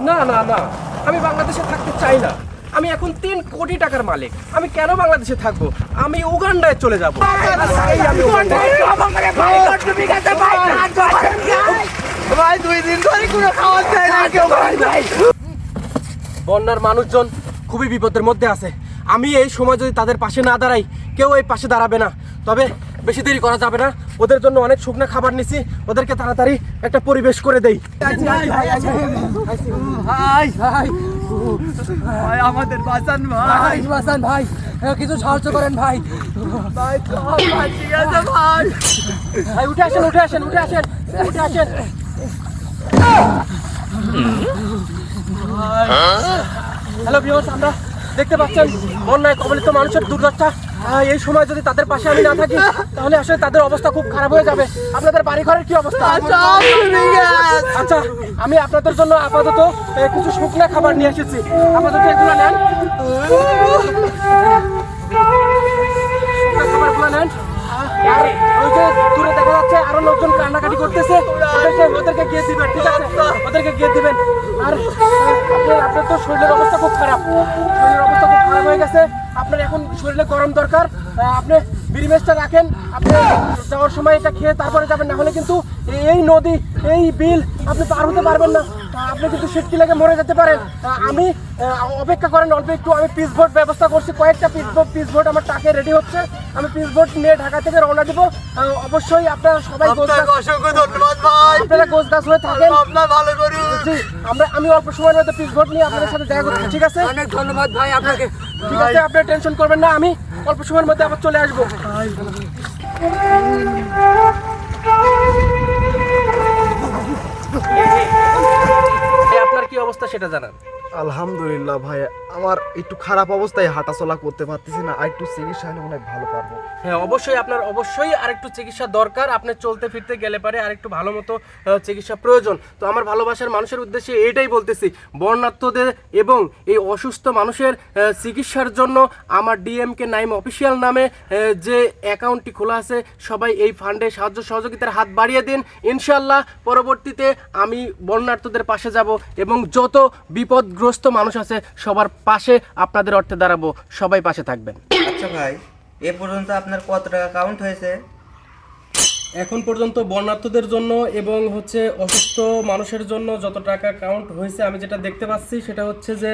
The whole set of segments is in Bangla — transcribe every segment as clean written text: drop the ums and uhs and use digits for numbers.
না না না, আমি বাংলাদেশে থাকতে চাই না। আমি এখন 3 কোটি টাকার মালিক। আমি কেন বাংলাদেশে থাকবো? আমি উগান্ডায় চলে যাব। ভাই 2 দিন ধরে কোনো খাওয়া চাই না কেউ ভাই। বন্যার মানুষজন খুবই বিপদের মধ্যে আছে। আমি এই সময় যদি তাদের পাশে না দাঁড়াই, কেউ এই পাশে দাঁড়াবে না। তবে বেশি দেরি করা যাবে না। ওদের জন্য অনেক শুকনো খাবার নিছি, ওদেরকে তাড়াতাড়ি একটা পরিবেশ করে দেই। ভাই ভাই আমাদের বাঁচান ভাই। বাসান ভাই, কিছু সাহায্য করেন ভাই। ভাই ভাই ঠিক আছে ভাই। ভাই উঠে আসেন, উঠে আসেন, উঠে আসেন, উঠে আসেন। হ্যালো ভিউয়ার্স, আমরা দেখতে পাচ্ছেন বন্যায় কবলিত মানুষের দুর্দশা। এই সময় যদি তাদের পাশে আমি না থাকি, তাহলে আসলে তাদের অবস্থা খুব খারাপ হয়ে যাবে। আপনাদের বাড়ি ঘরের কি অবস্থা? আচ্ছা, আমি আপনাদের জন্য আপাতত কিছু শুকনো খাবার নিয়ে এসেছি। আপাতত এগুলো নেন, খাবারগুলো নেন। আর ওই যে দূরে দেখা যাচ্ছে আরো লোকজন কান্নাকাটি করতেছে, ওদেরকে গিয়ে দিবেন, ঠিক আছে? ওদেরকে গিয়ে দিবেন। আর আপনার তো শরীরের অবস্থা খুব খারাপ, শরীরের অবস্থা খুব খারাপ হয়ে গেছে। আপনার এখন শরীরে গরম দরকার। আপনি বিরিমেশটা রাখেন, আপনি যাওয়ার সময় এটা খেয়ে তারপরে যাবেন, না হলে কিন্তু এই নদী, এই বিল আপনি পার হতে পারবেন না। আপনি কিন্তু সিটকি লেগে মরে যেতে পারেন। আমি অপেক্ষা করেন অল্প একটু, আমি পিস বোট ব্যবস্থা করছি, কয়েকটা পিস বোট আমার টাকে রেডি হচ্ছে। আমি পিস বোট নিয়ে ঢাকা থেকে রওনা দিব। অবশ্যই আপনারা সবাই অসংখ্য ধন্যবাদ ভাই। আপনারা গোছ গাছ হয়ে থাকেন। আপনার ভালো করুন। জি, আমি অল্প সময়ের মধ্যে পিস বোট নিয়ে আপনাদের সাথে দেখা করছি, ঠিক আছে? অনেক ধন্যবাদ ভাই আপনাকে। ঠিক আছে, আপনি টেনশন করবেন না, আমি অল্প সময়ের মধ্যে আবার চলে আসবো। আপনার কি অবস্থা সেটা জানান। আলহামদুলিল্লাহ ভাই, আমার একটু খারাপ অবস্থায় হাঁটাচলা করতে পারতেছি না, আর একটু চিকিৎসা হলে মনে হয় ভালো পারবো। হ্যাঁ, অবশ্যই আপনার অবশ্যই আরেকটু চিকিৎসা দরকার। আপনি চলতে ফিরতে গেলে পারে আরেকটু ভালো মতো চিকিৎসা প্রয়োজন। তো আমার ভালোবাসার মানুষের উদ্দেশ্যে এটাই বলতেছি, বন্যার্তদের এবং এই অসুস্থ মানুষের চিকিৎসার জন্য আমার ডিএমকে নাইম অফিসিয়াল নামে যে অ্যাকাউন্টটি খোলা আছে, সবাই এই ফান্ডে সাহায্য সহযোগিতার হাত বাড়িয়ে দিন। ইনশাল্লাহ পরবর্তীতে আমি বন্যার্তদের পাশে যাব এবং যত বিপদগ্রস্ত মানুষ আছে সবার পাশে আপনাদের অর্থে দাঁড়াবো। সবাই পাশে থাকবেন। আচ্ছা ভাই, এ পর্যন্ত আপনার কত টাকা কাউন্ট হয়েছে? এখন পর্যন্ত বন্যার্তদের জন্য এবং হচ্ছে অসুস্থ মানুষের জন্য যত টাকা কাউন্ট হয়েছে, আমি যেটা দেখতে পাচ্ছি সেটা হচ্ছে যে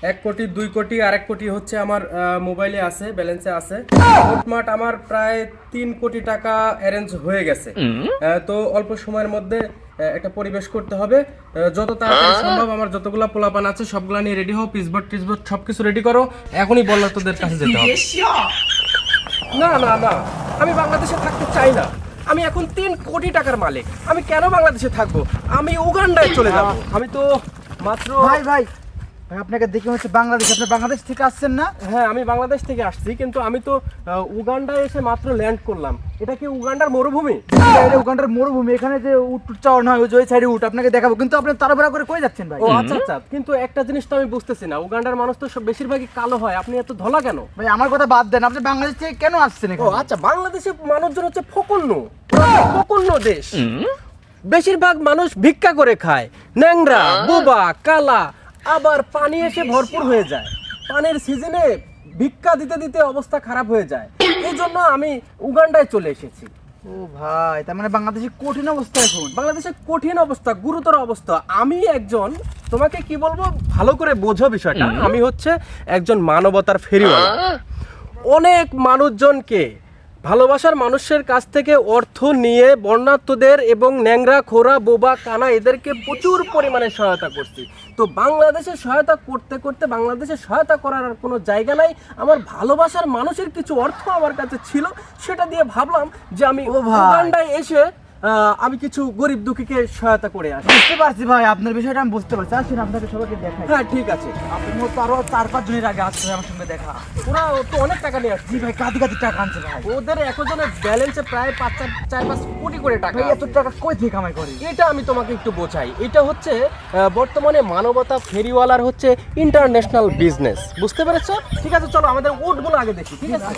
1 কোটি, 2 কোটি, আর 1 কোটি হচ্ছে আমার মোবাইলে আছে, ব্যালেন্সে আছে। মোটমাট আমার প্রায় 3 কোটি টাকা অ্যারেঞ্জ হয়ে গেছে। তো অল্প সময়ের মধ্যে একটা পরিবেশ করতে হবে। যত তাড়াতাড়ি সম্ভব আমার যতগুলা পোলাপান আছে সবগুলা নিয়ে রেডি হও, পিসবোর্ড সবকিছু রেডি করো। এখনই বন্যার্তদের কাছে যেতে হবে। না না না, আমি বাংলাদেশে থাকতে চাই না। আমি এখন 3 কোটি টাকার মালিক। আমি কেন বাংলাদেশে থাকবো? আমি উগান্ডায় চলে যাব। আমি তো মাত্র ভাই ভাই আপনাকে দেখে হচ্ছে বাংলাদেশ, আপনি বাংলাদেশ থেকে আসছেন না? হ্যাঁ, আমি বাংলাদেশ থেকে আসছি, কিন্তু আমি তো উগান্ডায় এসে মাত্র ল্যান্ড করলাম। এটা কি উগান্ডার মরুভূমি? এটা উগান্ডার মরুভূমি, এখানে যে উট চাওয়া নয়, ওই সাইডে উট আপনাকে দেখাবো, কিন্তু আপনি তাড়াহুড়া করে কই যাচ্ছেন ভাই? ও আচ্ছা আচ্ছা, কিন্তু একটা জিনিস তো আমি বুঝতেছি না, উগান্ডার মানুষ তো বেশিরভাগই কালো হয়, আপনি এত ধলা কেন? ভাই আমার কথা বাদ দেন, আপনি বাংলাদেশ থেকে কেন আসছেন ও এখানে? আচ্ছা, বাংলাদেশের মানুষজন হচ্ছে ফকুন্ন দেশ। বেশিরভাগ মানুষ ভিক্ষা করে খায়, ন্যাংরা, বোবা, কালা, আবার পানি এসে ভরপুর হয়ে যায়। পানির সিজনে ভিক্ষা দিতে দিতে অবস্থা খারাপ হয়ে যায়। এই জন্য আমি উগান্ডায় চলে এসেছি। ও ভাই, তার মানে বাংলাদেশে কঠিন অবস্থা এখন। বাংলাদেশে কঠিন অবস্থা, গুরুতর অবস্থা। আমি একজন, তোমাকে কি বলবো, ভালো করে বোঝো বিষয়টা। আমি হচ্ছে একজন মানবতার ফেরিওয়ালা। অনেক মানুষজনকে, ভালোবাসার মানুষের কাছ থেকে অর্থ নিয়ে বন্যার্তদের এবং ন্যাংরা, খোরা, বোবা, কানা এদেরকে প্রচুর পরিমাণে সহায়তা করছি। তো বাংলাদেশে সহায়তা করতে করতে বাংলাদেশে সহায়তা করার আর কোনো জায়গা নাই। আমার ভালোবাসার মানুষের কিছু অর্থ আমার কাছে ছিল, সেটা দিয়ে ভাবলাম যে আমি উগান্ডায় এসে আমি কিছু গরিব দুঃখীকে সহায়তা করে আসি। বুঝতে পারছি ভাই, আপনার বিষয়টা আমি বুঝতে পারছি। আসুন আপনাকে সবাইকে দেখাই। হ্যাঁ ঠিক আছে। আপনি তো আরো 4-5 জনের আগে আসছে আমার সঙ্গে দেখা। ওরা তো অনেক টাকা নিয়ে আসছে। জি ভাই, কাঁদি কাঁদি টাকা আনছে ভাই। ওদের একজনের ব্যালেন্সে প্রায় 4-5 কোটি করে টাকা। ভাই এত টাকা কই থেকে কামাই করে? এটা আমি তোমাকে একটু বোঝাই। এটা হচ্ছে বর্তমানে মানবতা ফেরিওয়ালার হচ্ছে ইন্টারন্যাশনাল বিজনেস। বুঝতে পেরেছো? ঠিক আছে, চলো আমাদের উটগুলো আগে দেখি। ঠিক আছে।